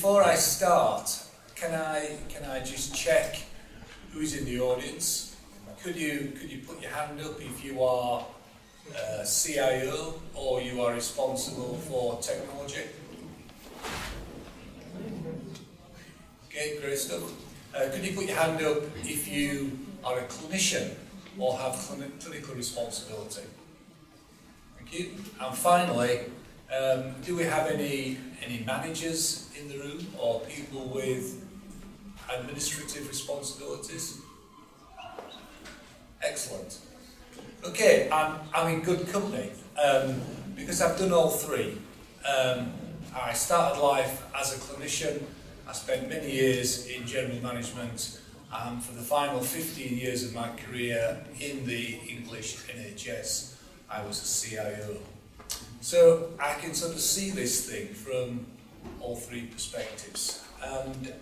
before I start, can I just check who's in the audience? Could you put your hand up if you are CIO or you are responsible for technology? Okay, great stuff. Could you put your hand up if you are a clinician or have clinical responsibility? Thank you. And finally, do we have any managers in the room or people with administrative responsibilities? Excellent. Okay, I'm in good company because I've done all three. I started life as a clinician. I spent many years in general management, and for the final 15 years of my career in the English NHS, I was a CIO. So I can sort of see this thing from all three perspectives. And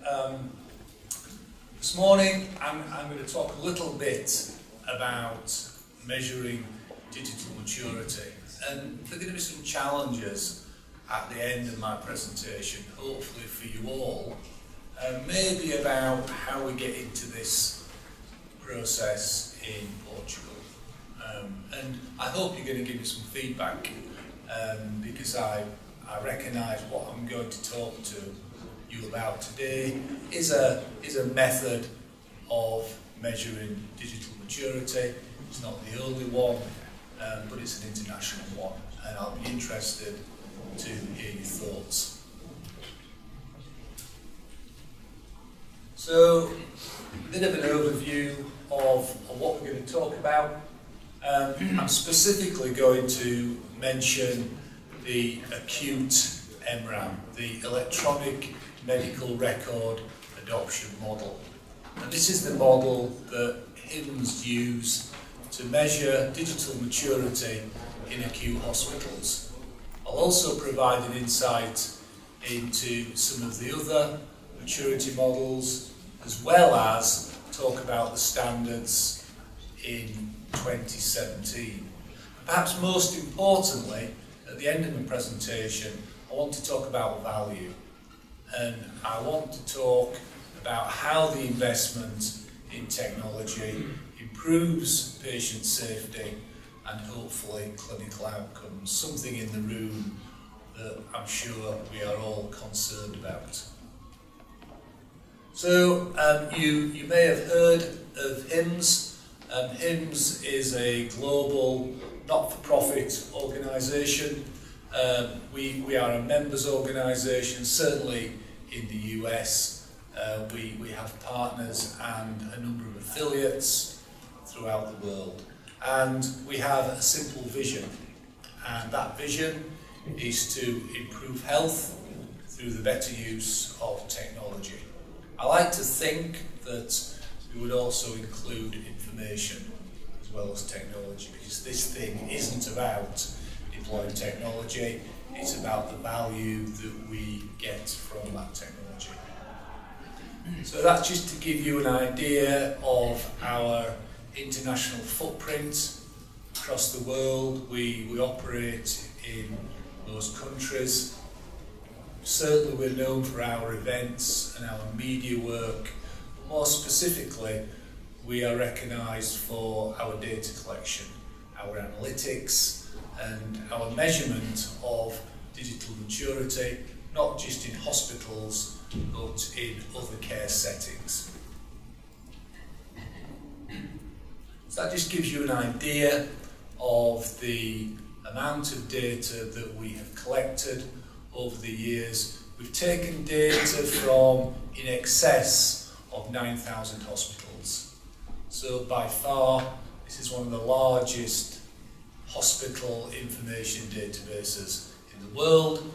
this morning I'm going to talk a little bit about measuring digital maturity. And there are going to be some challenges at the end of my presentation, hopefully for you all, maybe about how we get into this process in Portugal. And I hope you're going to give me some feedback because I recognise what I'm going to talk to you about today is a method of measuring digital maturity. It's not the only one, but it's an international one, and I'll be interested to hear your thoughts. So, a bit of an overview of what we're going to talk about. I'm specifically going to mention the acute MRAM, the electronic medical record adoption model. And this is the model that HIMSS use to measure digital maturity in acute hospitals. I'll also provide an insight into some of the other maturity models, as well as talk about the standards in 2017. Perhaps most importantly, at the end of my presentation, I want to talk about value. And I want to talk about how the investment in technology improves patient safety and hopefully clinical outcomes, something in the room that I'm sure we are all concerned about. So you may have heard of HIMSS. HIMSS is a global not-for-profit organisation. We are a members organisation, certainly in the US. We have partners and a number of affiliates throughout the world. And we have a simple vision, and that vision is to improve health through the better use of technology. I like to think that we would also include information as well as technology, because this thing isn't about deploying technology, it's about the value that we get from that technology. So that's just to give you an idea of our international footprint across the world. We operate in most countries. Certainly we're known for our events and our media work. More specifically, we are recognised for our data collection, our analytics, and our measurement of digital maturity, not just in hospitals, but in other care settings. So that just gives you an idea of the amount of data that we have collected over the years. We've taken data from in excess of 9,000 hospitals. So by far, this is one of the largest hospital information databases in the world.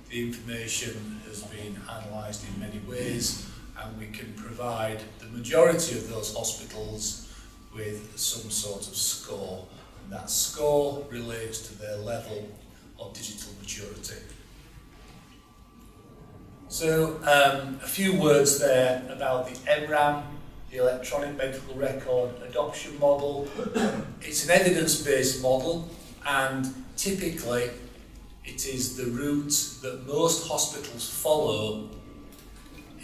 The information has been analysed in many ways, and we can provide the majority of those hospitals with some sort of score. And that score relates to their level of digital maturity. So a few words there about the MRAM, the electronic medical record adoption model. It's an evidence-based model, and typically it is the route that most hospitals follow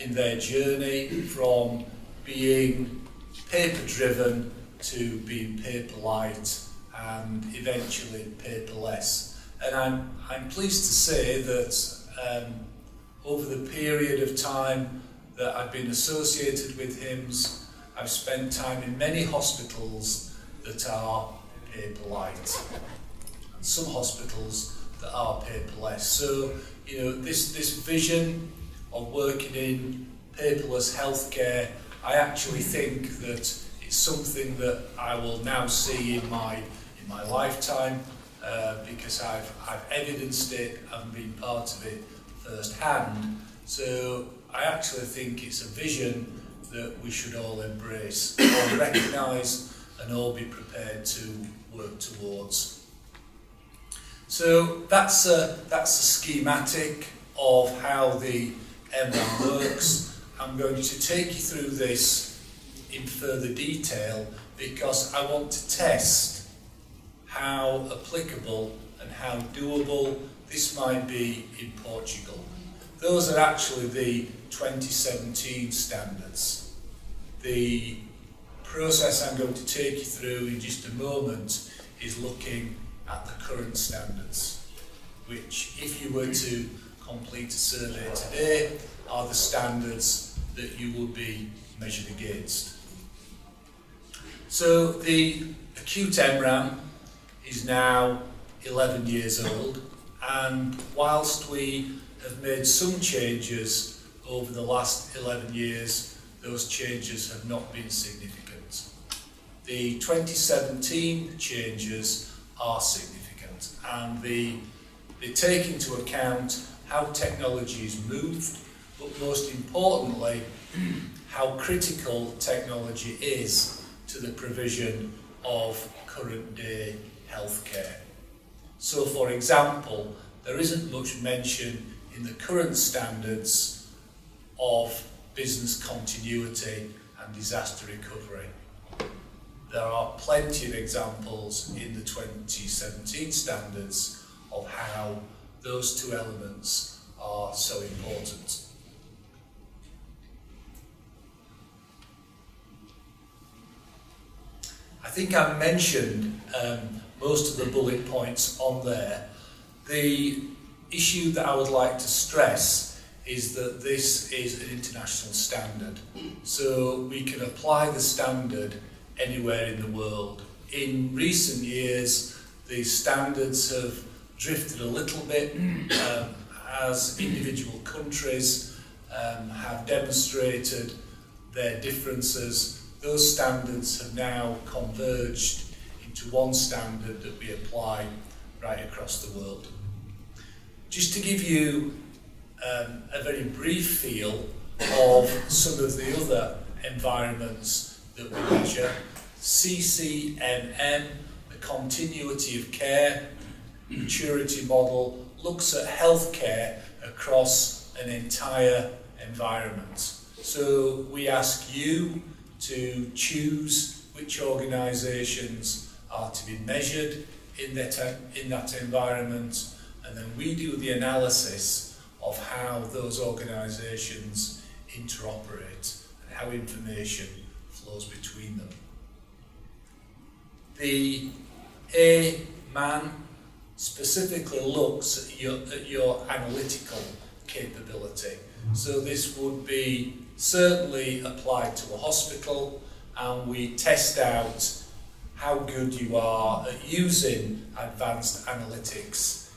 in their journey from being paper-driven to being paper-light and eventually paperless. And I'm pleased to say that over the period of time that I've been associated with HIMSS, I've spent time in many hospitals that are paper-light, and some hospitals that are paperless. So, this vision of working in paperless healthcare, I actually think that it's something that I will now see in my lifetime, because I've evidenced it and been part of it firsthand. So I actually think it's a vision that we should all embrace, all recognise and all be prepared to work towards. So that's a schematic of how the MRAM works. I'm going to take you through this in further detail because I want to test how applicable and how doable this might be in Portugal. Those are actually the 2017 standards. The process I'm going to take you through in just a moment is looking at the current standards, which, if you were to complete a survey today, are the standards that you will be measured against. So the acute MRAM is now 11 years old, and whilst we have made some changes over the last 11 years, those changes have not been significant. The 2017 changes are significant, and they take into account how technology has moved, but most importantly, how critical technology is to the provision of current day healthcare. So, for example, there isn't much mention in the current standards of business continuity and disaster recovery. There are plenty of examples in the 2017 standards of how those two elements are so important. I think I mentioned most of the bullet points on there. The issue that I would like to stress is that this is an international standard, so we can apply the standard anywhere in the world. In recent years, the standards have drifted a little bit as individual countries have demonstrated their differences. Those standards have now converged into one standard that we apply right across the world. Just to give you a very brief feel of some of the other environments that we measure, CCMM, the continuity of care maturity model, looks at healthcare across an entire environment. So we ask you to choose which organisations are to be measured in that environment, and then we do the analysis of how those organisations interoperate and how information flows between them. The A-MAN specifically looks at your analytical capability. So this would be certainly applied to a hospital, and we test out how good you are at using advanced analytics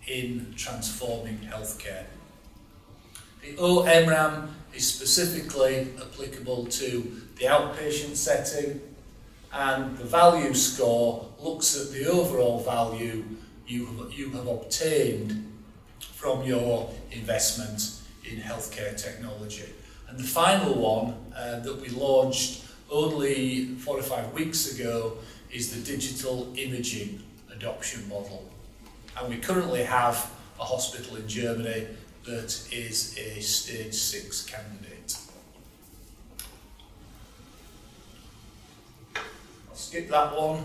in transforming healthcare. The OMRAM is specifically applicable to the outpatient setting, and the value score looks at the overall value you have obtained from your investment in healthcare technology. And the final one that we launched only 4 or 5 weeks ago is the digital imaging adoption model. And we currently have a hospital in Germany that is a stage 6 candidate. I'll skip that one.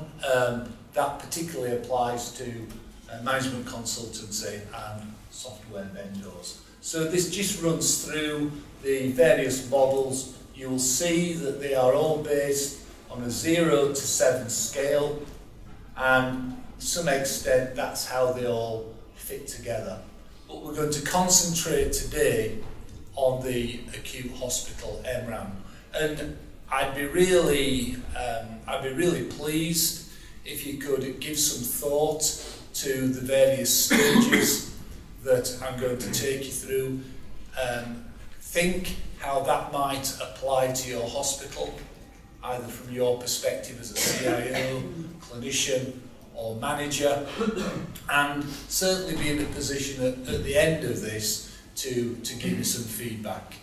That particularly applies to management consultancy and software vendors. So this just runs through the various models. You'll see that they are all based on a 0 to 7 scale, and to some extent that's how they all fit together. But we're going to concentrate today on the acute hospital MRAM, and I'd be really pleased if you could give some thought to the various stages that I'm going to take you through. Think how that might apply to your hospital, either from your perspective as a CIO, clinician or manager, and certainly be in a position at the end of this to give me some feedback.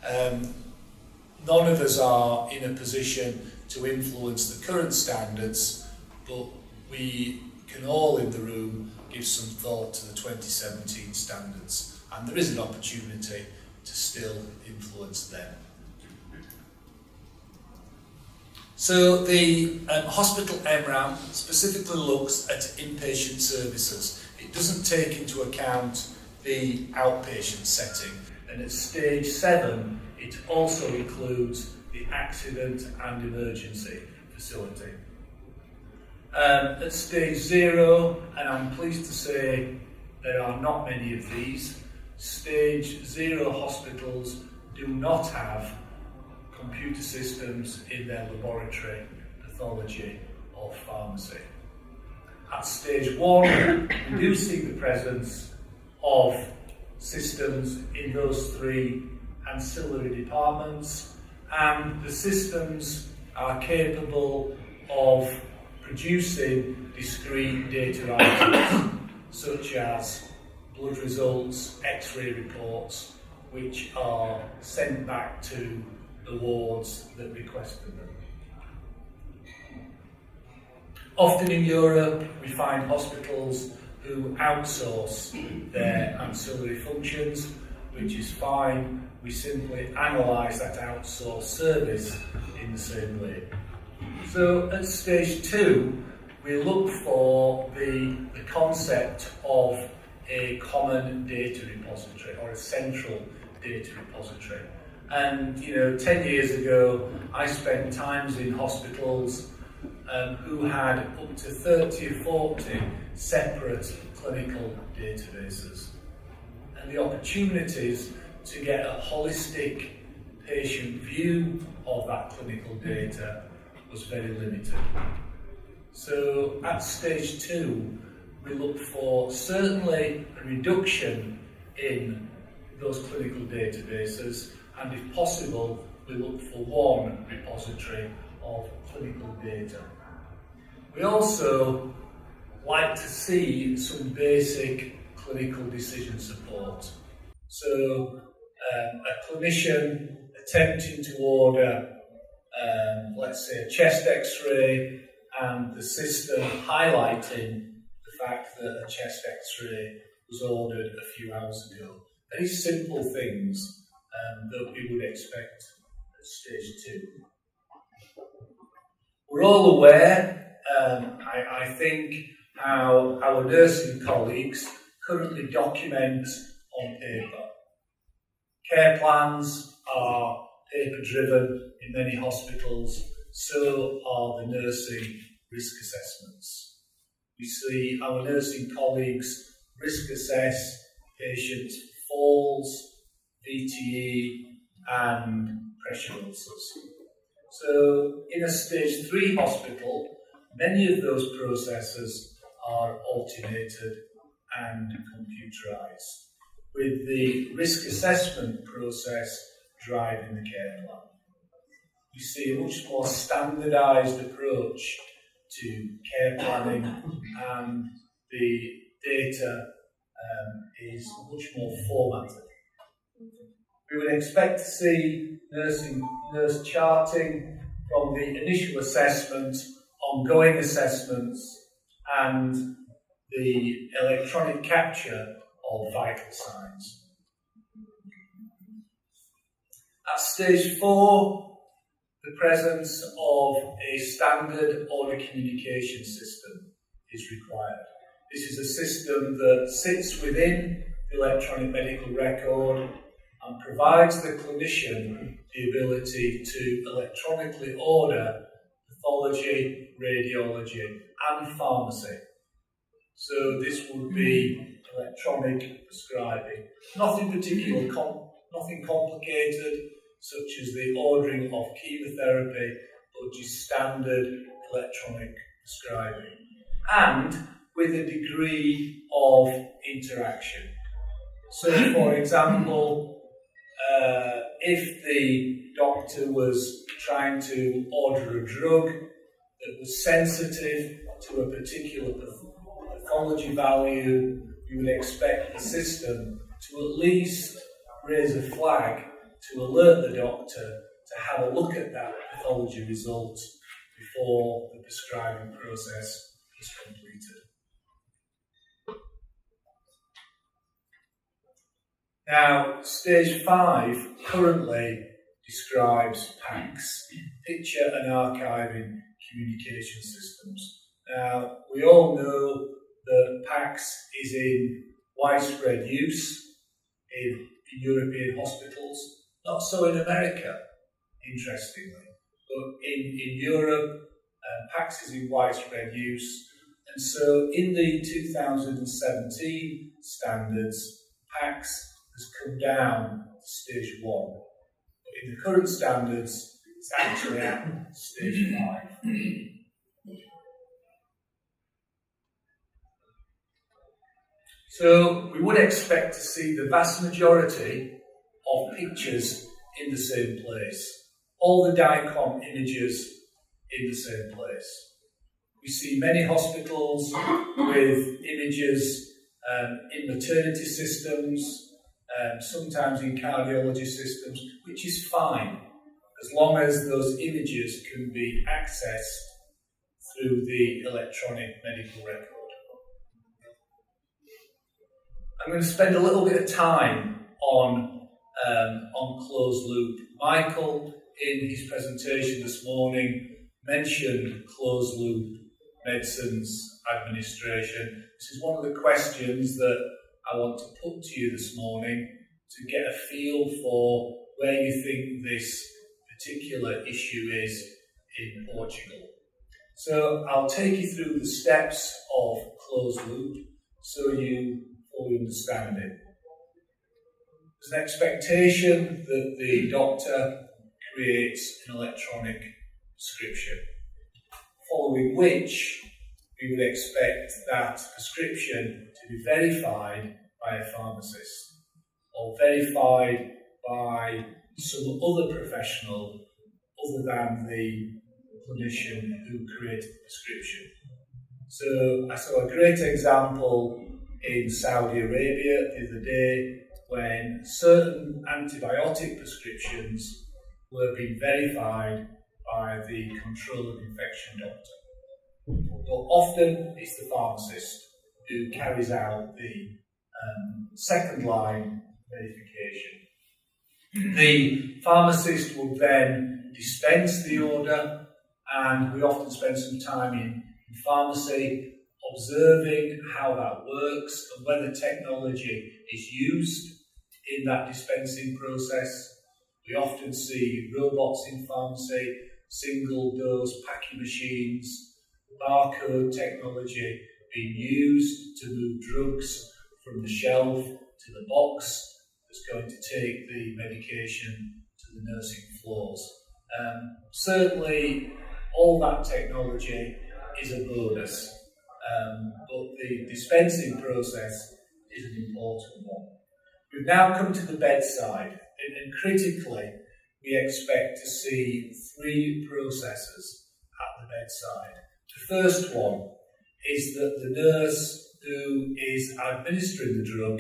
None of us are in a position to influence the current standards, but we can all in the room give some thought to the 2017 standards, and there is an opportunity to still influence them. So the hospital MRAM specifically looks at inpatient services. It doesn't take into account the outpatient setting, and at stage 7 it also includes the accident and emergency facility. At stage 0, and I'm pleased to say there are not many of these, stage 0 hospitals do not have computer systems in their laboratory, pathology or pharmacy. At stage 1, we do see the presence of systems in those 3 ancillary departments, and the systems are capable of producing discrete data items such as blood results, X-ray reports, which are sent back to the wards that requested them. Often in Europe we find hospitals who outsource their ancillary functions, which is fine. We simply analyse that outsourced service in the same way. So at stage 2, we look for the concept of a common data repository or a central data repository. And 10 years ago, I spent times in hospitals who had up to 30 or 40 separate clinical databases. And the opportunities to get a holistic patient view of that clinical data was very limited. So at stage 2, we look for certainly a reduction in those clinical databases, and if possible, we look for one repository of clinical data. We also like to see some basic clinical decision support. So a clinician attempting to order, let's say, a chest X-ray, and the system highlighting the fact that a chest X-ray was ordered a few hours ago. Very simple things that we would expect at stage 2. We're all aware, I think, how our nursing colleagues currently document on paper. Care plans are paper-driven in many hospitals, so are the nursing risk assessments. We see our nursing colleagues risk assess patients for falls, VTE and pressure ulcers. So in a stage 3 hospital, many of those processes are automated and computerized, with the risk assessment process driving the care plan. We see a much more standardized approach to care planning, and the data is much more formatted. We would expect to see nurse charting from the initial assessment, ongoing assessments, and the electronic capture of vital signs. At stage 4, the presence of a standard order communication system is required. This is a system that sits within the electronic medical record and provides the clinician the ability to electronically order pathology, radiology and pharmacy. So this would be electronic prescribing. Nothing particular, nothing complicated, such as the ordering of chemotherapy, but just standard electronic prescribing. And with a degree of interaction. So, for example, if the doctor was trying to order a drug that was sensitive to a particular pathology value, you would expect the system to at least raise a flag to alert the doctor to have a look at that pathology result before the prescribing process is completed. Now, stage 5 currently describes PACS, Picture and Archiving Communication Systems. Now, we all know that PACS is in widespread use in European hospitals, not so in America, interestingly, but in Europe, PACS is in widespread use, and so in the 2017 standards, PACS has come down to stage 1. But in the current standards, it's actually at stage 5. So we would expect to see the vast majority of pictures in the same place. All the DICOM images in the same place. We see many hospitals with images in maternity systems, sometimes in cardiology systems, which is fine, as long as those images can be accessed through the electronic medical record. I'm going to spend a little bit of time on closed loop. Michael, in his presentation this morning, mentioned closed loop medicines administration. This is one of the questions that I want to put to you this morning to get a feel for where you think this particular issue is in Portugal. So I'll take you through the steps of closed loop so you fully understand it. There's an expectation that the doctor creates an electronic prescription, following which we would expect that prescription to be verified by a pharmacist or verified by some other professional other than the clinician who created the prescription. So I saw a great example in Saudi Arabia the other day when certain antibiotic prescriptions were being verified by the control of infection doctor. But often it's the pharmacist who carries out the second line verification. The pharmacist will then dispense the order, and we often spend some time in pharmacy observing how that works and whether technology is used in that dispensing process. We often see robots in pharmacy, single dose packing machines, barcode technology being used to move drugs from the shelf to the box that's going to take the medication to the nursing floors. Certainly, all that technology is a bonus, but the dispensing process is an important one. We've now come to the bedside, and critically, we expect to see 3 processes at the bedside. The first one is that the nurse who is administering the drug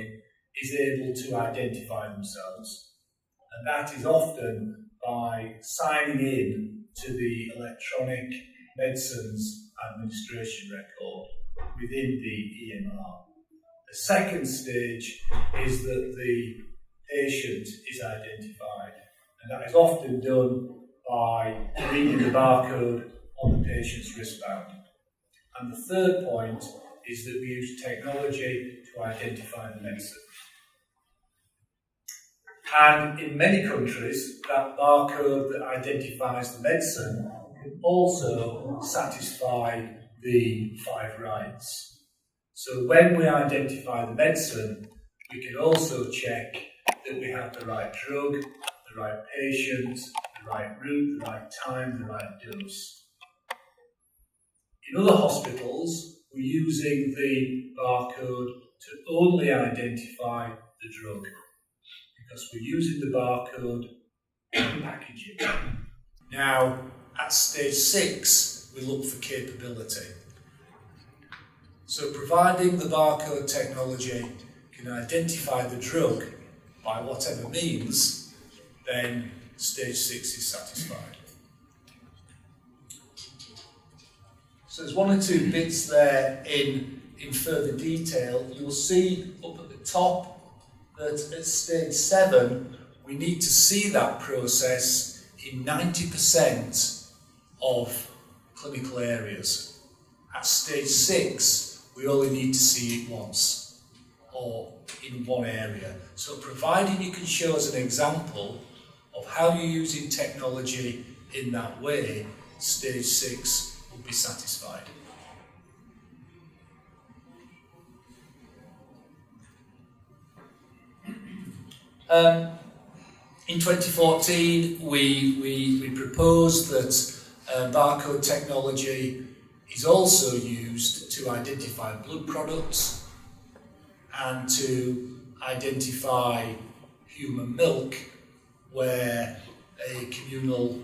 is able to identify themselves, and that is often by signing in to the electronic medicines administration record within the EMR. The second stage is that the patient is identified, and that is often done by reading the barcode on the patient's wristband. And the third point is that we use technology to identify the medicine. And in many countries, that barcode that identifies the medicine can also satisfy the 5 rights. So when we identify the medicine, we can also check that we have the right drug, the right patient, the right route, the right time, the right dose. In other hospitals, we're using the barcode to only identify the drug, because we're using the barcode in packaging. Now, at stage 6, we look for capability. So providing the barcode technology can identify the drug by whatever means, then stage 6 is satisfied. So there's 1 or 2 bits there in further detail. You'll see up at the top that at stage 7, we need to see that process in 90% of clinical areas. At stage 6, we only need to see it once, or in 1 area. So providing you can show us an example of how you're using technology in that way, stage 6 will be satisfied. In 2014, we proposed that barcode technology is also used to identify blood products and to identify human milk, where a communal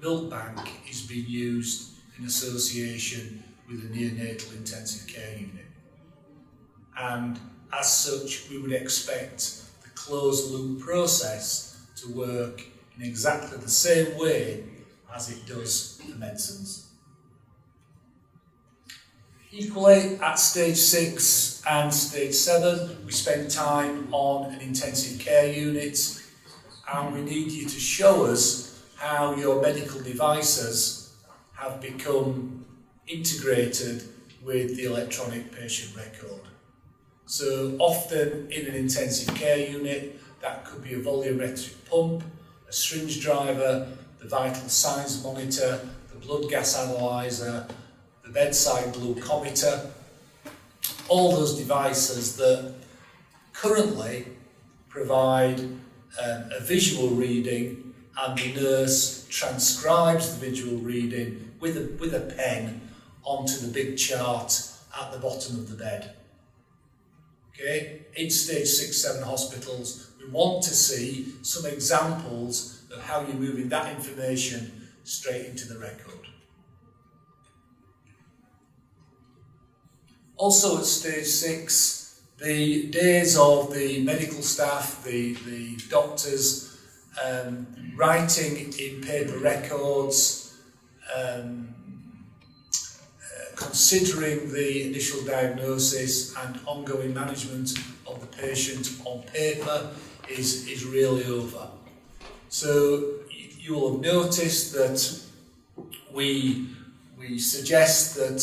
milk bank is being used in association with a neonatal intensive care unit. And as such, we would expect the closed loop process to work in exactly the same way as it does for medicines. Equally, at stage 6 and stage 7, we spend time on an intensive care unit, and we need you to show us how your medical devices have become integrated with the electronic patient record. So often in an intensive care unit, that could be a volumetric pump, a syringe driver, the vital signs monitor, the blood gas analyzer, the bedside glucometer, all those devices that currently provide a visual reading, and the nurse transcribes the visual reading with a pen onto the big chart at the bottom of the bed. Okay, in stage 6, 7 hospitals, we want to see some examples of how you're moving that information straight into the record. Also at stage 6, the days of the medical staff, the doctors, writing in paper records, considering the initial diagnosis and ongoing management of the patient on paper is really over. So you will have noticed that we suggest that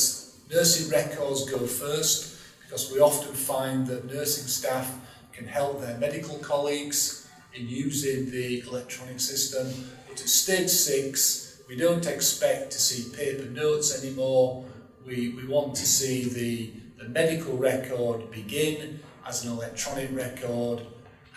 nursing records go first, because we often find that nursing staff can help their medical colleagues in using the electronic system. But at stage 6, we don't expect to see paper notes anymore. We want to see the medical record begin as an electronic record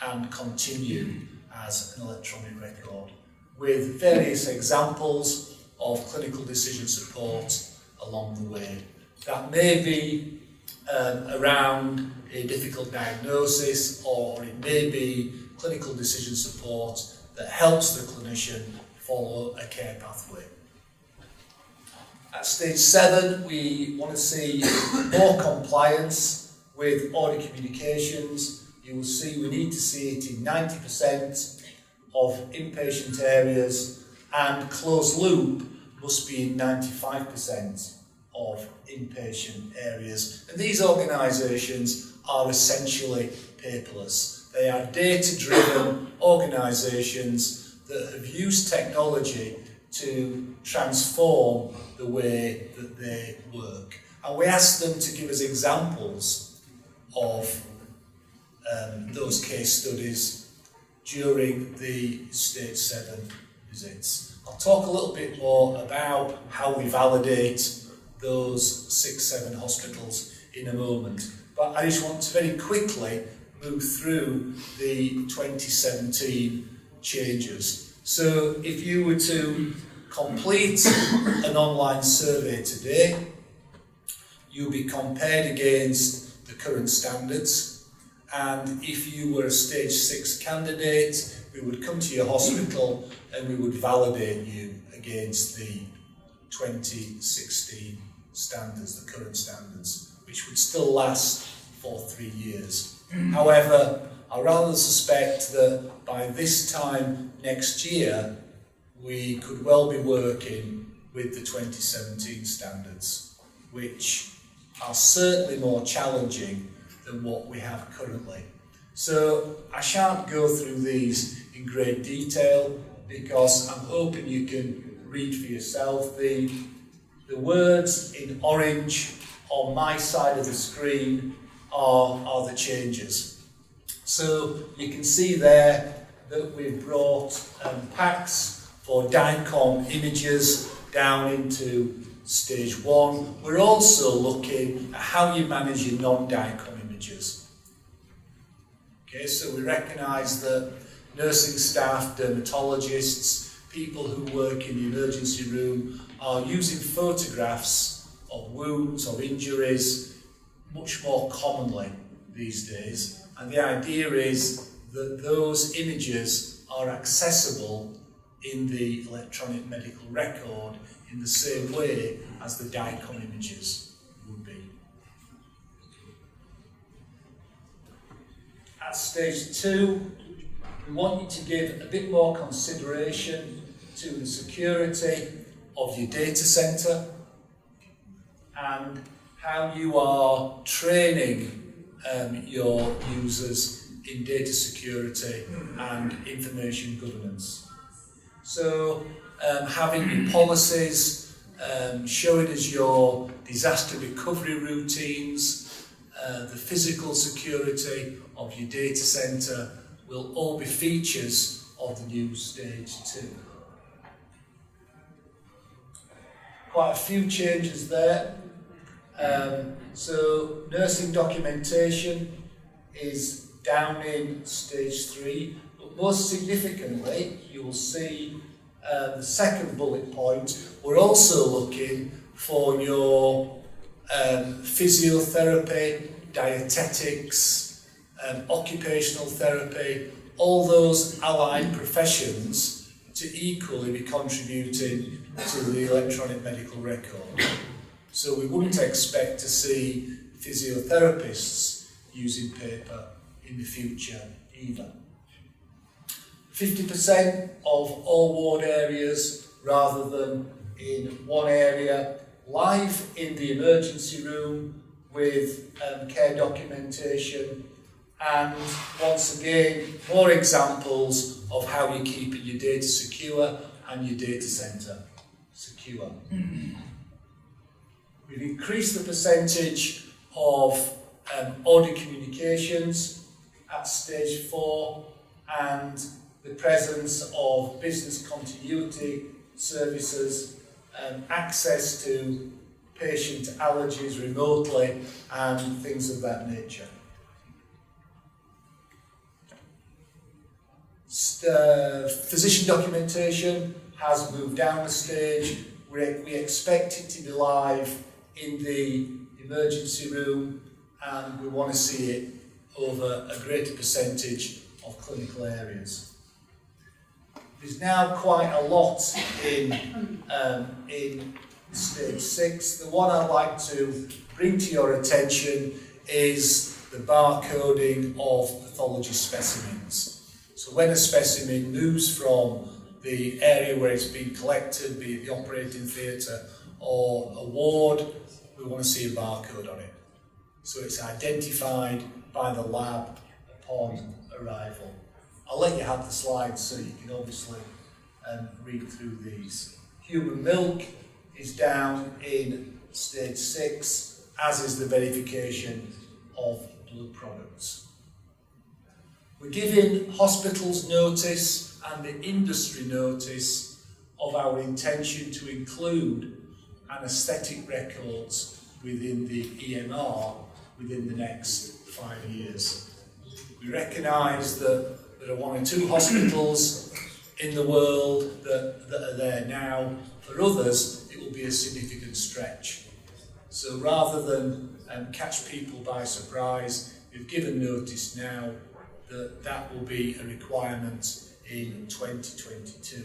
and continue as an electronic record, with various examples of clinical decision support along the way. That may be around a difficult diagnosis, or it may be clinical decision support that helps the clinician follow a care pathway. At stage 7, we want to see more compliance with order communications. You will see we need to see it in 90% of inpatient areas, and closed loop must be in 95% of inpatient areas. And these organisations are essentially paperless. They are data-driven organisations that have used technology to transform the way that they work. And we asked them to give us examples of those case studies during the Stage 7 visits. I'll talk a little bit more about how we validate those 6-7 hospitals in a moment. But I just want to very quickly move through the 2017 changes. So if you were to complete an online survey today, you'll be compared against the current standards, and if you were a Stage 6 candidate, we would come to your hospital and we would validate you against the 2016 standards, the current standards, which would still last for 3 years. However, I rather suspect that by this time next year, we could well be working with the 2017 standards, which are certainly more challenging than what we have currently. So I shan't go through these in great detail because I'm hoping you can read for yourself. The words in orange on my side of the screen are the changes. So you can see there that we've brought packs for DICOM images down into Stage 1. We're also looking at how you manage your non-DICOM images. Okay, so we recognise that nursing staff, dermatologists, people who work in the emergency room are using photographs of wounds or injuries much more commonly these days. And the idea is that those images are accessible in the electronic medical record in the same way as the DICOM images would be. At Stage 2, we want you to give a bit more consideration to the security of your data centre and how you are training your users in data security and information governance. So having your policies, showing us your disaster recovery routines, the physical security of your data centre will all be features of the new Stage 2. Quite a few changes there. So nursing documentation is down in Stage 3, but most significantly you will see the second bullet point, we're also looking for your physiotherapy, dietetics, occupational therapy, all those allied professions to equally be contributing to the electronic medical record. So we wouldn't expect to see physiotherapists using paper in the future either. 50% of all ward areas, rather than in one area, live in the emergency room with care documentation, and once again, more examples of how you're keeping your data secure and your data centre secure. We've increased the percentage of audio communications at Stage 4 and the presence of business continuity services, access to patient allergies remotely and things of that nature. Physician documentation has moved down a stage. We expect it to be live in the emergency room, and we want to see it over a greater percentage of clinical areas. There's now quite a lot in Stage 6. The one I'd like to bring to your attention is the barcoding of pathology specimens. So when a specimen moves from the area where it's been collected, be it the operating theatre or a ward, we want to see a barcode on it. So it's identified by the lab upon arrival. I'll let you have the slides so you can obviously read through these. Human milk is down in Stage 6. as is the verification of blood products. We're giving hospitals notice and the industry notice of our intention to include anaesthetic records within the EMR within the next 5 years. We recognise that there are 1 or 2 hospitals in the world that are there now. For others, it will be a significant stretch. So rather than catch people by surprise, we've given notice now that that will be a requirement in 2022.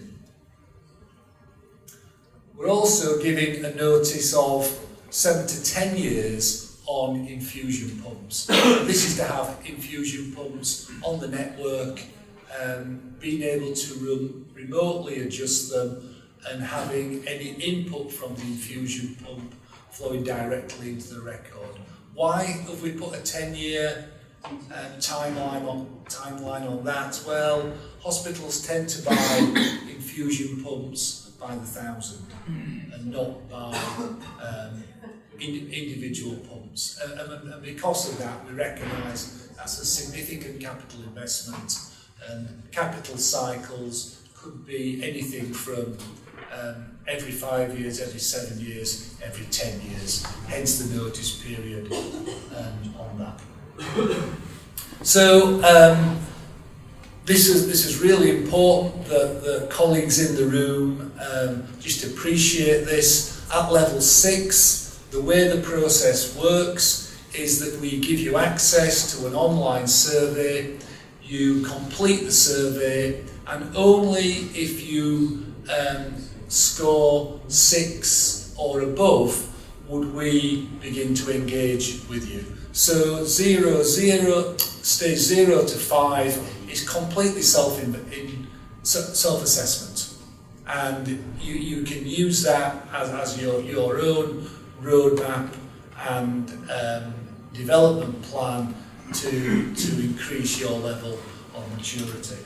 We're also giving a notice of 7 to 10 years on infusion pumps. This is to have infusion pumps on the network, being able to remotely adjust them and having any input from the infusion pump flowing directly into the record. Why have we put a 10-year timeline on that? Well, hospitals tend to buy infusion pumps by the thousand and not by individual pumps. And because of that, we recognise that's a significant capital investment, and capital cycles could be anything from every 5 years, every 7 years, every 10 years, hence the notice period on that. So this is really important that the colleagues in the room just appreciate this. At level 6, the way the process works is that we give you access to an online survey. You complete the survey, and only if you score 6 or above would we begin to engage with you. So stage 0 to 5 is completely self-assessment, and you can use that as your own roadmap and development plan to increase your level of maturity.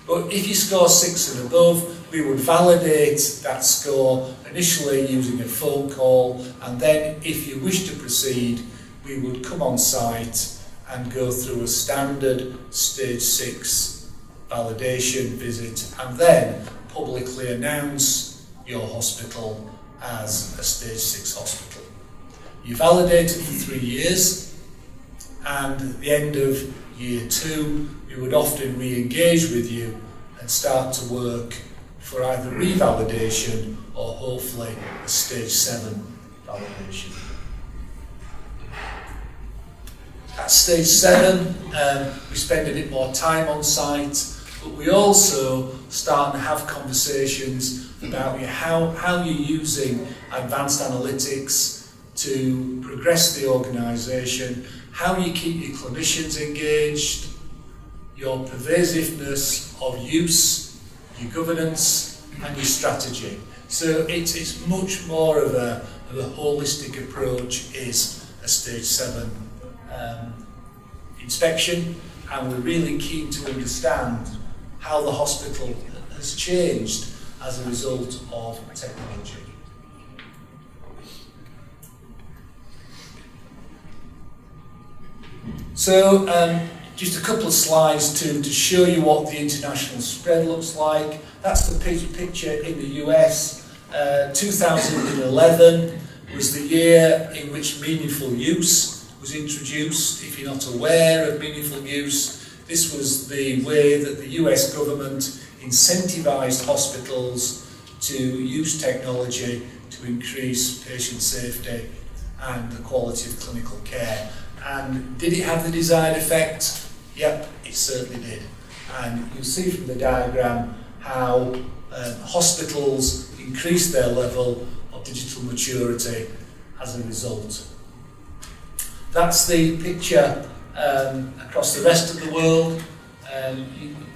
But if you score 6 and above, we would validate that score initially using a phone call, and then if you wish to proceed, we would come on site and go through a standard stage 6 validation visit, and then publicly announce your hospital as a stage 6 hospital. You validate it for 3 years, and at the end of year 2, we would often re-engage with you and start to work for either revalidation or hopefully a stage 7 validation. At stage 7, we spend a bit more time on site, but we also start to have conversations about how you're using advanced analytics to progress the organisation, how you keep your clinicians engaged, your pervasiveness of use, your governance and your strategy. So it's much more of a holistic approach is a stage 7 inspection, and we're really keen to understand how the hospital has changed as a result of technology. So just a couple of slides to show you what the international spread looks like. That's the picture in the US. 2011 was the year in which meaningful use was introduced. If you're not aware of meaningful use, this was the way that the US government incentivised hospitals to use technology to increase patient safety and the quality of clinical care. And did it have the desired effect? Yep, it certainly did. And you'll see from the diagram how hospitals increased their level of digital maturity as a result. That's the picture across the rest of the world.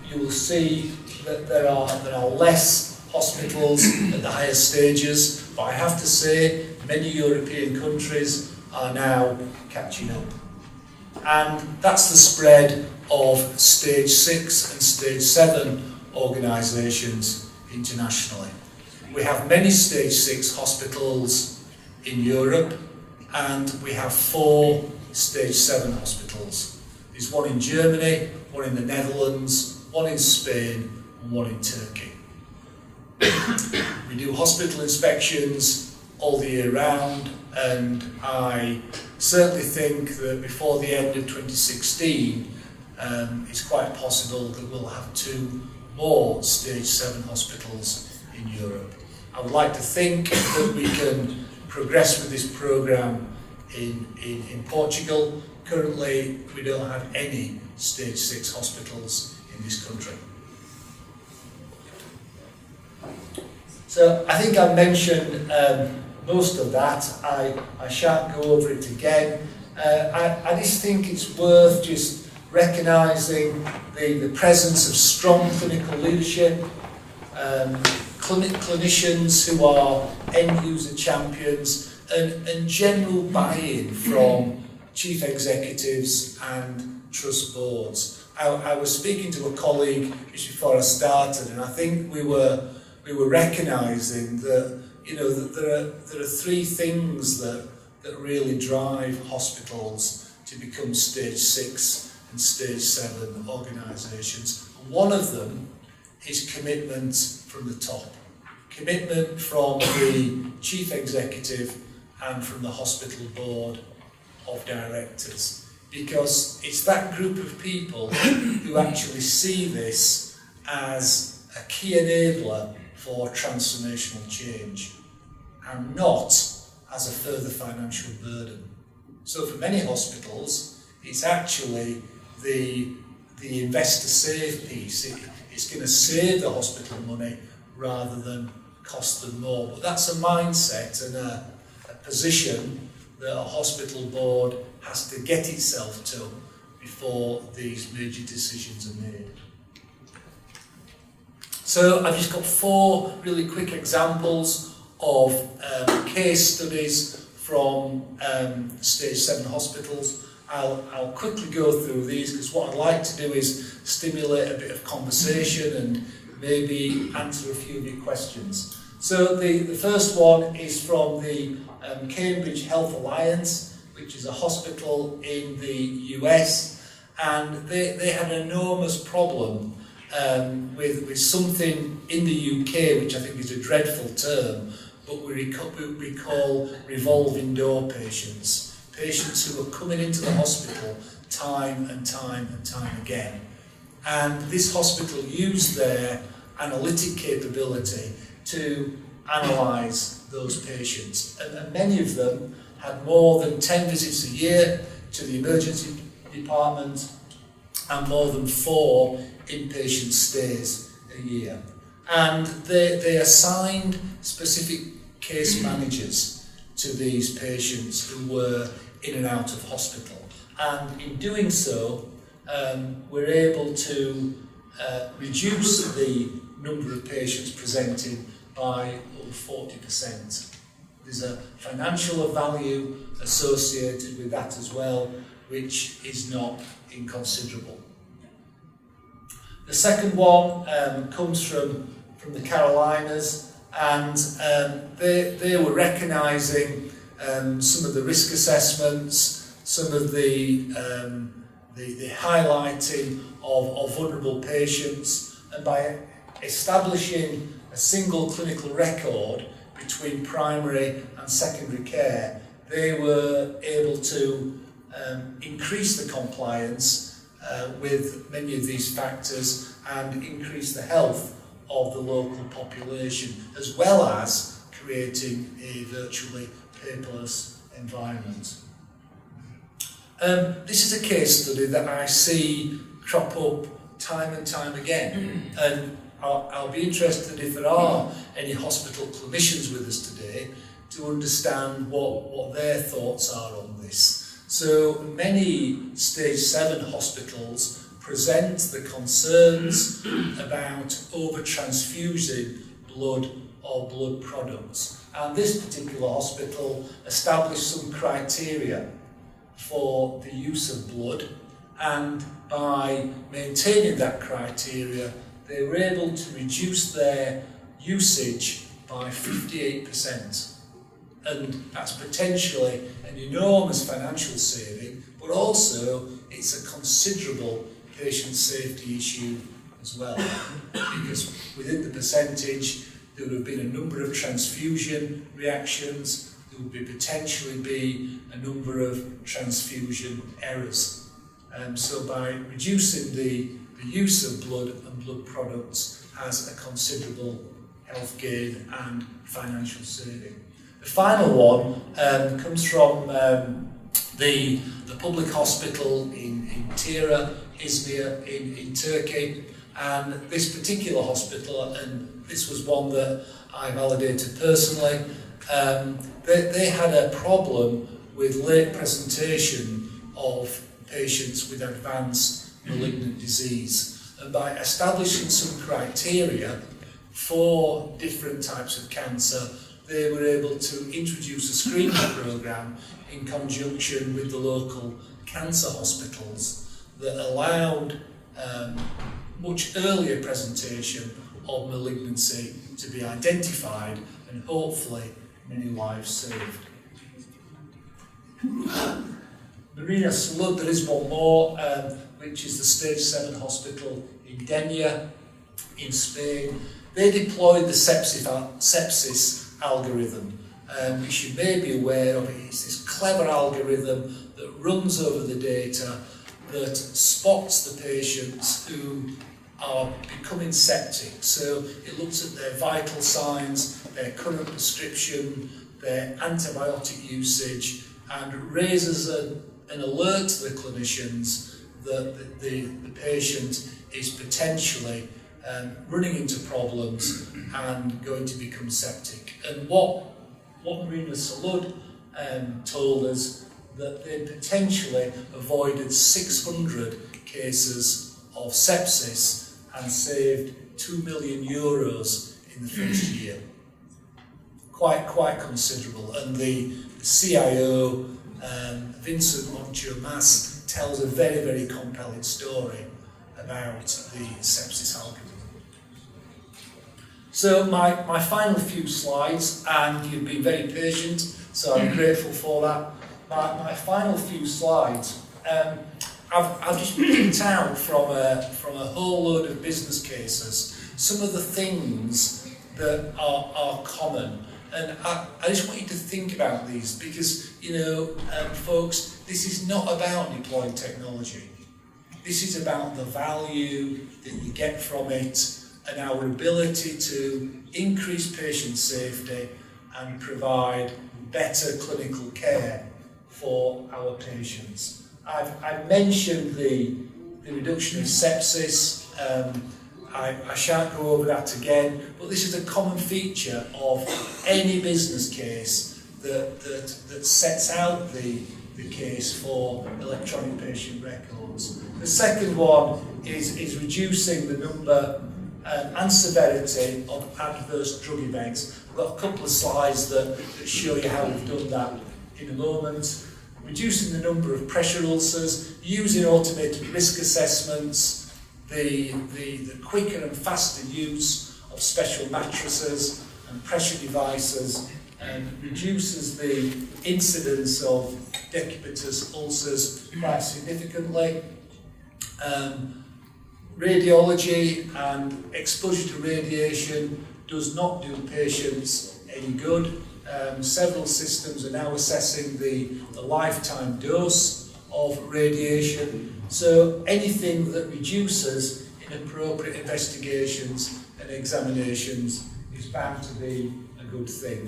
You will see that there are less hospitals at the higher stages, but I have to say many European countries are now catching up. And that's the spread of stage 6 and stage 7 organisations internationally. We have many stage 6 hospitals in Europe, and we have 4 stage 7 hospitals. There's one in Germany, one in the Netherlands, one in Spain, and one in Turkey. We do hospital inspections all the year round, and I certainly think that before the end of 2016, it's quite possible that we'll have 2 more stage 7 hospitals in Europe. I would like to think that we can progress with this programme in Portugal. Currently, we don't have any stage 6 hospitals in this country. So I think I mentioned most of that. I shan't go over it again. I just think it's worth just recognising the presence of strong clinical leadership, clinicians who are end-user champions, and general buy-in from chief executives and trust boards. I was speaking to a colleague just before I started, and I think we were recognising that that there are 3 things that really drive hospitals to become stage 6 and stage 7 organisations. One of them is commitment from the top. Commitment from the chief executive and from the hospital board of directors, because it's that group of people who actually see this as a key enabler for transformational change and not as a further financial burden. So for many hospitals, it's actually the investor save piece. It's going to save the hospital money rather than cost them more. But that's a mindset and a position that a hospital board has to get itself to before these major decisions are made. So I've just got 4 really quick examples of case studies from stage 7 hospitals. I'll quickly go through these because what I'd like to do is stimulate a bit of conversation and maybe answer a few of your questions. So the first one is from the Cambridge Health Alliance, which is a hospital in the US, and they had an enormous problem with something in the UK, which I think is a dreadful term, but we call revolving door patients. Patients who are coming into the hospital time and time and time again. And this hospital used their analytic capability to analyse those patients. And many of them had more than 10 visits a year to the emergency department and more than 4 inpatient stays a year. And they assigned specific case managers to these patients who were in and out of hospital. And in doing so, we're able to reduce the number of patients presented by over 40%. There's a financial value associated with that as well, which is not inconsiderable. The second one comes from the Carolinas, and they were recognising some of the risk assessments, some of the highlighting of vulnerable patients, and by establishing a single clinical record between primary and secondary care, they were able to increase the compliance with many of these factors and increase the health of the local population, as well as creating a virtually paperless environment. This is a case study that I see crop up time and time again, and I'll be interested if there are any hospital clinicians with us today to understand what their thoughts are on this. So many stage 7 hospitals present the concerns about over-transfusing blood or blood products. And this particular hospital established some criteria for the use of blood, and by maintaining that criteria, they were able to reduce their usage by 58%. and that's potentially an enormous financial saving, but also it's a considerable patient safety issue as well, because within the percentage there would have been a number of transfusion reactions, there would potentially be a number of transfusion errors. So by reducing the use of blood and blood products has a considerable health gain and financial saving. The final one comes from the public hospital in Tira, Izmir in Turkey, and this particular hospital, and this was one that I validated personally, they had a problem with late presentation of patients with advanced malignant disease. And by establishing some criteria for different types of cancer, they were able to introduce a screening program in conjunction with the local cancer hospitals that allowed much earlier presentation of malignancy to be identified and hopefully many lives saved. Rayner, there is one more, which is the Stage 7 hospital in Denia in Spain. They deployed the sepsis algorithm, which you may be aware of. It's this clever algorithm that runs over the data that spots the patients who are becoming septic. So it looks at their vital signs, their current prescription, their antibiotic usage, and raises an alert to the clinicians that the patient is potentially running into problems and going to become septic. And what Rayner told us, that they potentially avoided 600 cases of sepsis and saved €2 million in the first year. Quite considerable. And the CIO, Vincent Moncho-Mas, tells a very, very compelling story about the sepsis algorithm. So my final few slides, and you've been very patient, so I'm grateful for that. My final few slides, I've just picked out from a whole load of business cases some of the things that are common. And I just want you to think about these because, folks, this is not about deploying technology. This is about the value that you get from it and our ability to increase patient safety and provide better clinical care for our patients. I've mentioned the reduction of sepsis. I shan't go over that again, but this is a common feature of any business case that sets out the case for electronic patient records. The second one is reducing the number and severity of adverse drug events. I've got a couple of slides that show you how we've done that in a moment. Reducing the number of pressure ulcers, using automated risk assessments, the quicker and faster use of special mattresses and pressure devices, reduces the incidence of decubitus ulcers quite significantly. Radiology and exposure to radiation does not do patients any good. Several systems are now assessing the lifetime dose of radiation. So anything that reduces inappropriate investigations and examinations is bound to be a good thing.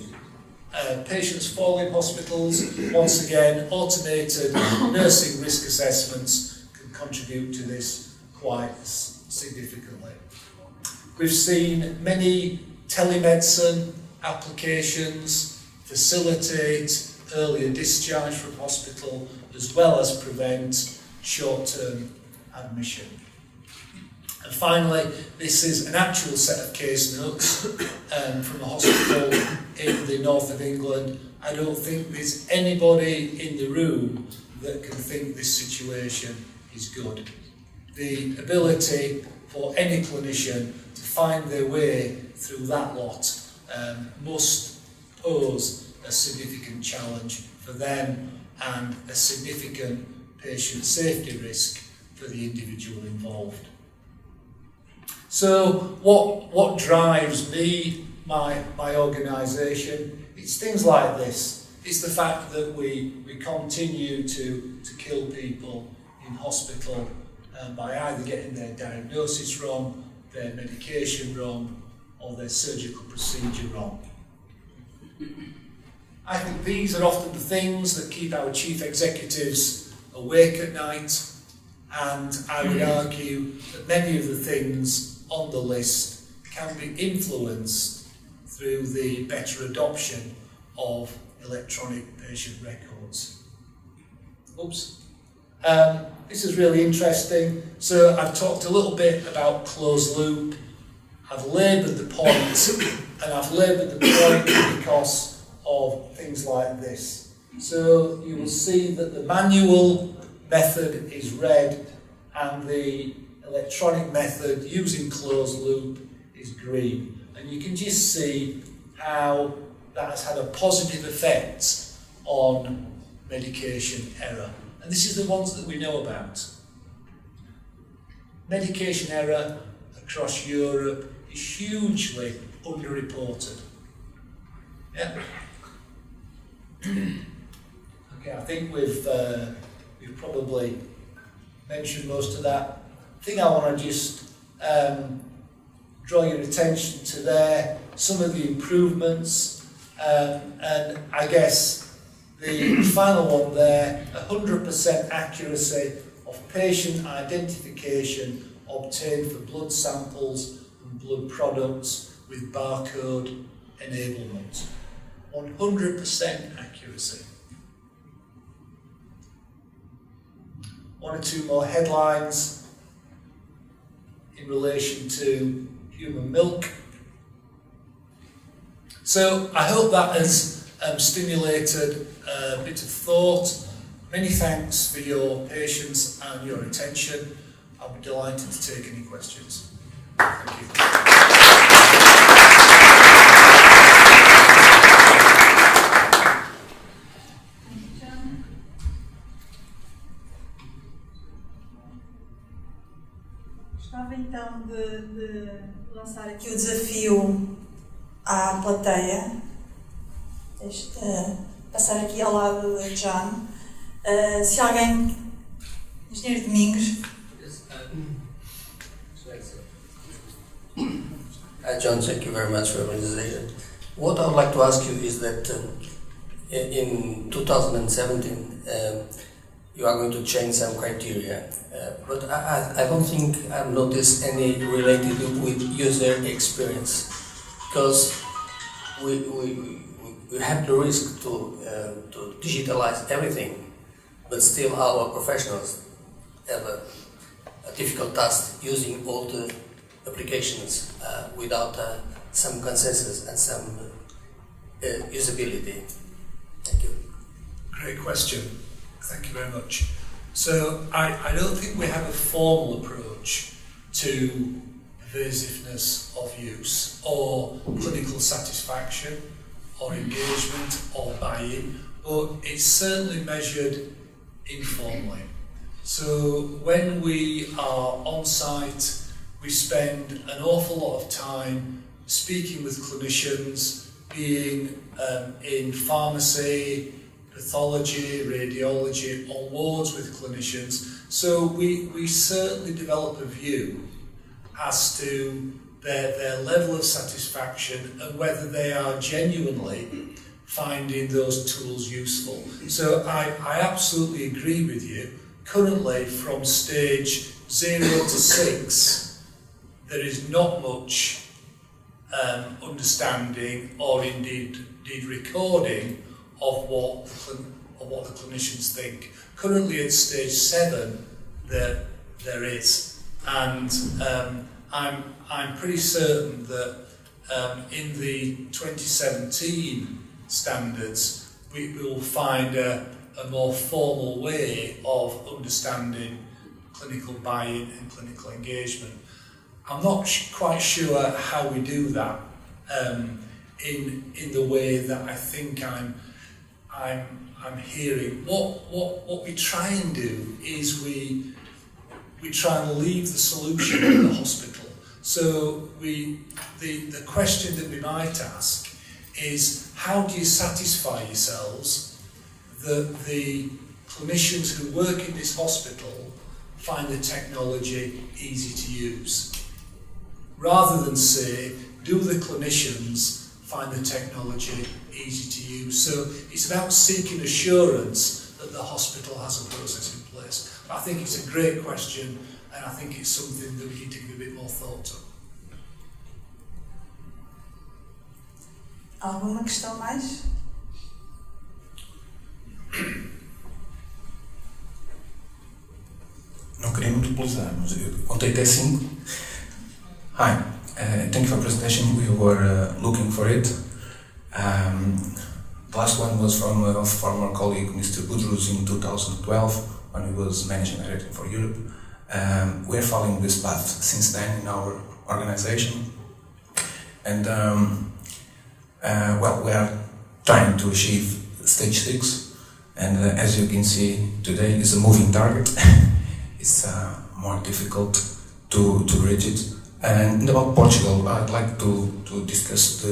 Patients fall in hospitals, once again, automated nursing risk assessments can contribute to this quite significantly. We've seen many telemedicine applications facilitate earlier discharge from hospital as well as prevent short-term admission. And finally, this is an actual set of case notes from a hospital in the north of England. I don't think there's anybody in the room that can think this situation is good. The ability for any clinician to find their way through that lot must pose a significant challenge for them and a significant patient safety risk for the individual involved. So what drives me, my organisation? It's things like this. It's the fact that we continue to kill people in hospital by either getting their diagnosis wrong, their medication wrong, or their surgical procedure wrong. I think these are often the things that keep our chief executives awake at night, and I would argue that many of the things on the list can be influenced through the better adoption of electronic patient records. Oops. This is really interesting. So I've talked a little bit about closed loop. I've laboured the point, and I've laboured the point because of things like this. So you will see that the manual method is red and the electronic method using closed loop is green. And you can just see how that has had a positive effect on medication error. And this is the ones that we know about. Medication error across Europe is hugely underreported. Yeah. Okay, I think we've probably mentioned most of that. I think I want to just draw your attention to there some of the improvements, and I guess the final one there, 100% accuracy of patient identification obtained for blood samples and blood products with barcode enablement. 100% accuracy. One or two more headlines in relation to human milk. So I hope that has stimulated a bit of thought. Many thanks for your patience and your attention. I'll be delighted to take any questions. Thank you. Gostava então de lançar aqui o desafio à plateia. Passar aqui ao lado de John. Se alguém... Engenheiro Domingos. John, thank you very much for your presentation. What I would like to ask you is that in 2017 you are going to change some criteria, but I don't think I've noticed any related with user experience, because we have the risk to digitalize everything, but still our professionals have a difficult task using all the applications without some consensus and some usability. Thank you. Great question. Thank you very much. So I don't think we have a formal approach to pervasiveness of use or clinical satisfaction or engagement or buy-in, but it's certainly measured informally. So when we are on site, we spend an awful lot of time speaking with clinicians, being in pharmacy, pathology, radiology, on wards with clinicians. So we certainly develop a view as to their level of satisfaction and whether they are genuinely finding those tools useful. So I absolutely agree with you. Currently, from stage 0 to 6, there is not much understanding or indeed recording of what the clinicians think. Currently at stage 7, there is, and I'm pretty certain that in the 2017 standards we will find a more formal way of understanding clinical buy-in and clinical engagement. I'm not quite sure how we do that. in the way that I think I'm hearing. What we try and do is we try and leave the solution in the hospital. So the question that we might ask is, how do you satisfy yourselves that the clinicians who work in this hospital find the technology easy to use? Rather than say, do the clinicians find the technology easy to use? So it's about seeking assurance that the hospital has a process in place. I think it's a great question, and I think it's something that we need to give a bit more thought to. Alguma questão mais? Não queria monopolizar, mas eu contei até 5. Hi, thank you for the presentation. We were looking for it. The last one was from a former colleague, Mr. Budrus, in 2012, when he was managing director for Europe. We are following this path since then in our organization. And well, we are trying to achieve stage 6. And as you can see today, it's a moving target. It's more difficult to reach it. And about Portugal, I'd like to discuss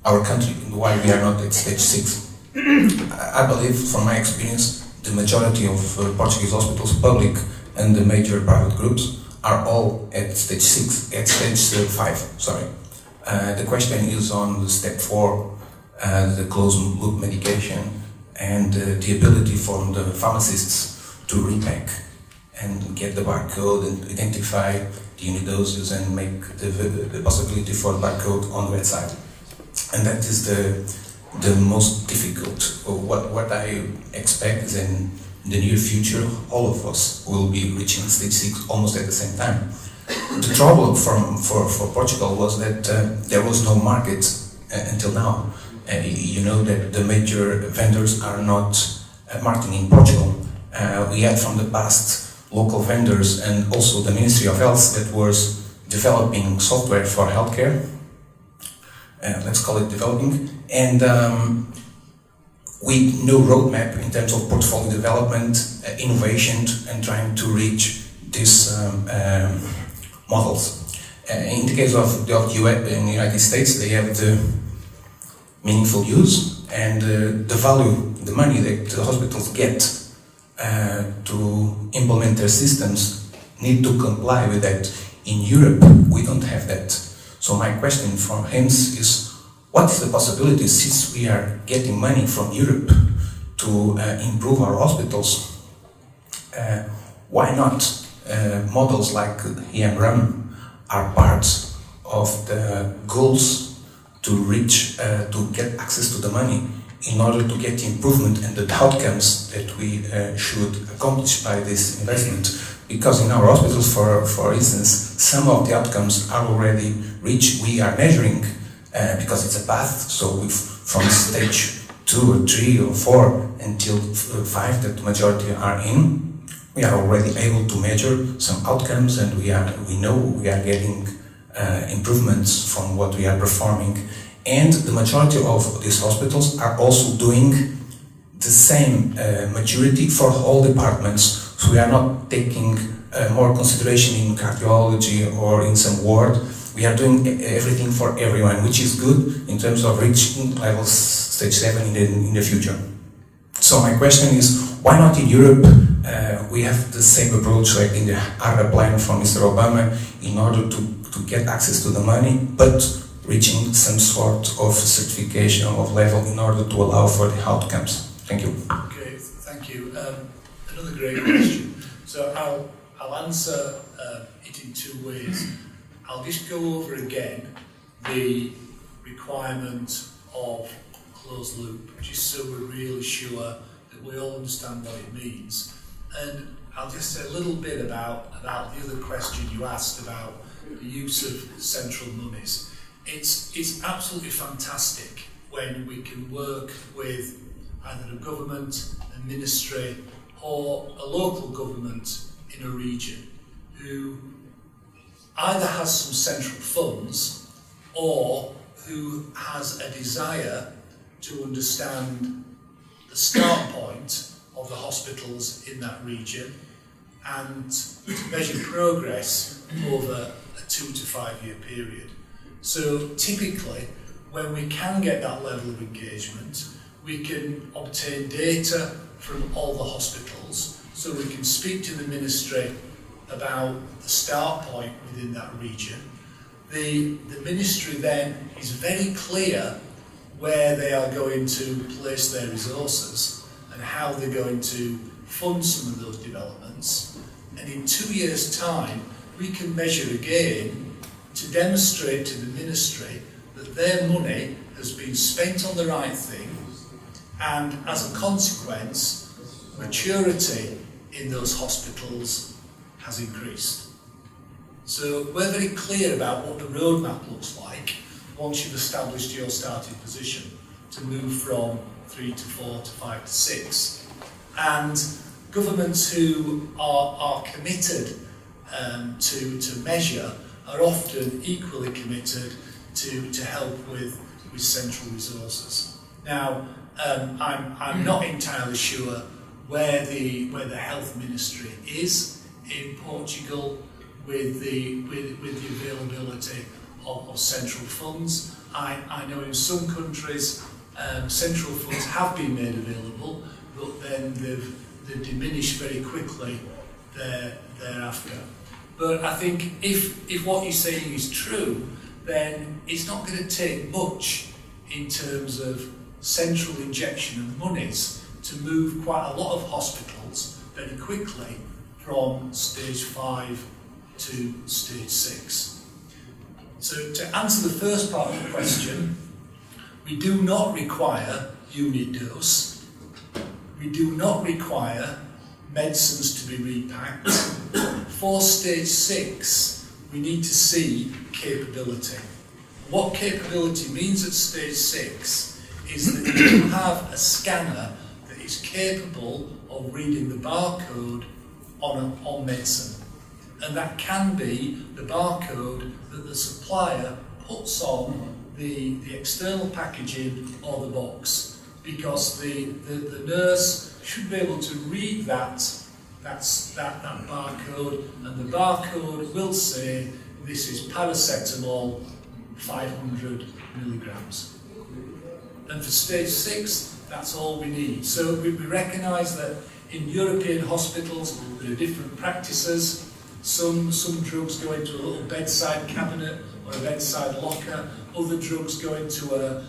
our country and why we are not at stage 6. I believe, from my experience, the majority of Portuguese hospitals, public and the major private groups, are all at stage 5. Sorry. The question is on the step 4, the closed loop medication, and the ability for the pharmacists to repack and get the barcode and identify the unidoses and make the possibility for the barcode on the website. And that is the most difficult. What I expect is in the near future, all of us will be reaching stage 6 almost at the same time. The trouble for Portugal was that there was no market until now. You know that the major vendors are not marketing in Portugal. We had from the past local vendors and also the Ministry of Health that was developing software for healthcare. Let's call it developing. And with no roadmap in terms of portfolio development, innovation, and trying to reach these models. In the case of the US, in the United States, they have the meaningful use and the value, the money that the hospitals get to implement their systems need to comply with that. In Europe, we don't have that. So my question from HIMSS is, what is the possibility, since we are getting money from Europe to improve our hospitals, why not models like EMR are part of the goals to reach, to get access to the money in order to get the improvement and the outcomes that we should accomplish by this investment? Because in our hospitals, for instance, some of the outcomes are already reached. We are measuring because it's a path, so from stage 2 or 3 or 4 until 5 that the majority are in, we are already able to measure some outcomes, and we know we are getting improvements from what we are performing. And the majority of these hospitals are also doing the same maturity for all departments. So we are not taking more consideration in cardiology or in some ward. We are doing everything for everyone, which is good in terms of reaching levels stage 7 in the future. So my question is, why not in Europe? We have the same approach like in the ARA plan from Mr. Obama in order to get access to the money, but reaching some sort of certification of level in order to allow for the outcomes. Thank you. Okay, thank you. Another great question. So I'll answer it in 2 ways. I'll just go over again the requirement of closed loop, just so we're really sure that we all understand what it means. And I'll just say a little bit about the other question you asked about the use of central monies. It's absolutely fantastic when we can work with either a government, a ministry, or a local government in a region who either has some central funds or who has a desire to understand the start point of the hospitals in that region and to measure progress over a 2 to 5 year period. So typically, when we can get that level of engagement, we can obtain data from all the hospitals, so we can speak to the ministry about the start point within that region. The ministry then is very clear where they are going to place their resources and how they're going to fund some of those developments. And in 2 years' time, we can measure again to demonstrate to the ministry that their money has been spent on the right thing, and as a consequence, maturity in those hospitals has increased. So we're very clear about what the roadmap looks like once you've established your starting position to move from 3 to 4 to 5 to 6. And governments who are committed to measure are often equally committed to help with central resources. Now, I'm not entirely sure where the health ministry is in Portugal with the availability of central funds. I know in some countries central funds have been made available, but then they've diminished very quickly thereafter. But I think if what you're saying is true, then it's not going to take much in terms of central injection of monies to move quite a lot of hospitals very quickly from stage 5 to stage 6. So to answer the first part of the question, we do not require unit dose. We do not require medicines to be repacked. For stage 6, we need to see capability. What capability means at stage 6 is that you have a scanner that is capable of reading the barcode on medicine. And that can be the barcode that the supplier puts on the external packaging or the box, because the nurse should be able to read that barcode, and the barcode will say this is paracetamol 500 milligrams. And for stage 6, that's all we need. So we recognise that in European hospitals there are different practices. Some drugs go into a little bedside cabinet or a bedside locker. Other drugs go into a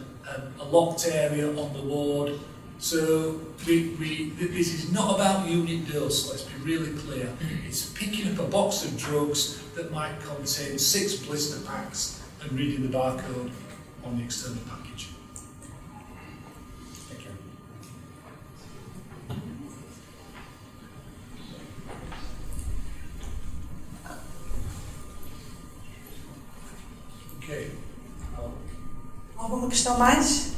locked area on the ward. So this is not about unit dose, let's be really clear. It's picking up a box of drugs that might contain 6 blister packs and reading the barcode on the external package. Thank you. Okay. Alguma questão mais?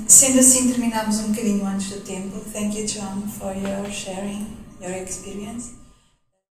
Sendo assim, terminamos um bocadinho antes do tempo. Thank you, John, for your sharing your experience.